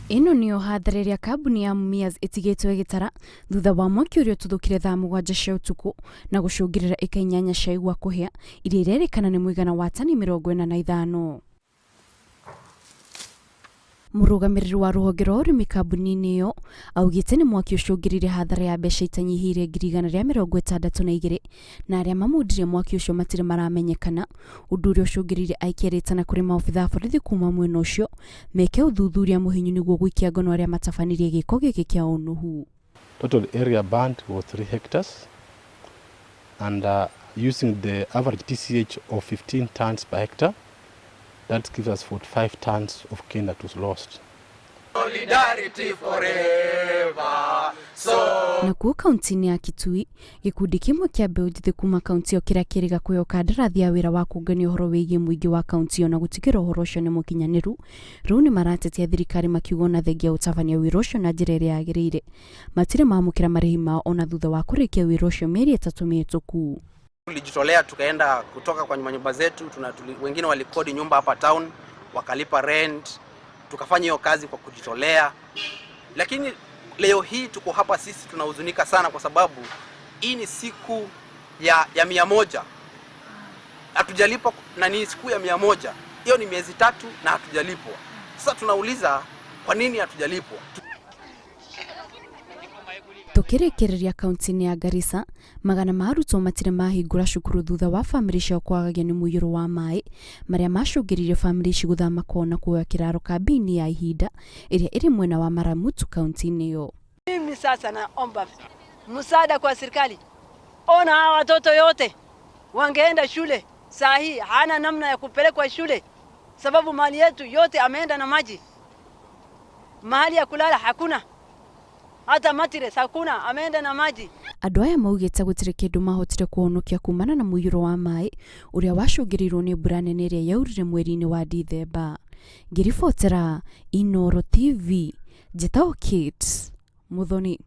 Ino niyo hathara kambuni ya Mumias itigitwe gitara thutha wa mwaki uria tuthukire thaa 7 cia utuku na gucungirira eka 8 cia igwa kuhia iria irerikana ni muigana wa tani 45. Murugamiriri wa ruhonge rwa urimi kambuni-ini iyo augite ni mwaki ucungirire hathara ya mbeca itanyihire 162 na aria mamundire mwaki ucio matire maramenyekana undu uria ucungirire aikiritana kuri maobitha borithi kuma mwena ucio meke uthuthuria muhinyu niguo gwikia ngono aria matabanirie giko giki kia unuhu. Total area burnt was 3 hectares and using the average TCH of 15 tons per hectare. That gives us 45 tons of cane that was lost. Solidarity forever. Na kuo kaunti-ini ya Kitui, gikundi kimwe kia mbeũ njĩthĩ kuma kaunti iyo kiria kiriga kuheo kandarathi ya wira wa kungania uhoro wigie muingi wa kaunti iyo na gutigira uhoro ucio ni mukinyaniru. Riu ni maratetia thirikari makiuga na thengia utabania wira ucio na njira iria yagirire. Matire maamukira marihi mao ona thutha wa kurikia wira ucio mieri 3 mihituku. Tulijitolea tukaenda kutoka kwa nyumba zetu, wengine walikodi nyumba hapa town, wakalipa rent, tukafanya hiyo kazi kwa kujitolea. Lakini leo hii tuko hapa sisi tunahuzunika sana kwa sababu hii ni siku ya 100. Hatujalipwa na ni siku ya 100. Hiyo ni miezi 3 na hatujalipwa. Sasa tunauliza kwa nini hatujalipwa? Tukirekereria kaunti-ini ya Garissa, magana ma arutwo matire mahingura cukuru thutha wa family ciao kwagagio ni muiyuro wa mai maria macungiririe family ici guthama kuona kuoya kiraro kambini ya ihinda iria iri mwena wa Maramutu kaunti-ini iyo. Mimi sasa naomba msaada kwa serikali. Ona hawa watoto yote wangeenda shule, saa hii hana namna ya kupelekwa shule sababu mali yetu yote ameenda na maji. Mahali ya kulala hakuna. Hata matires hakuna, ameenda na maji. Andu aya maugite gutire kindu mahotire kuonokia kumana na muiyuro wa mai uria wacungirirwo ni mbura nene iria yaurire mweri-ini wa Dithemba. Ngiribotera Inooro TV, Jitao Kate Muthoni.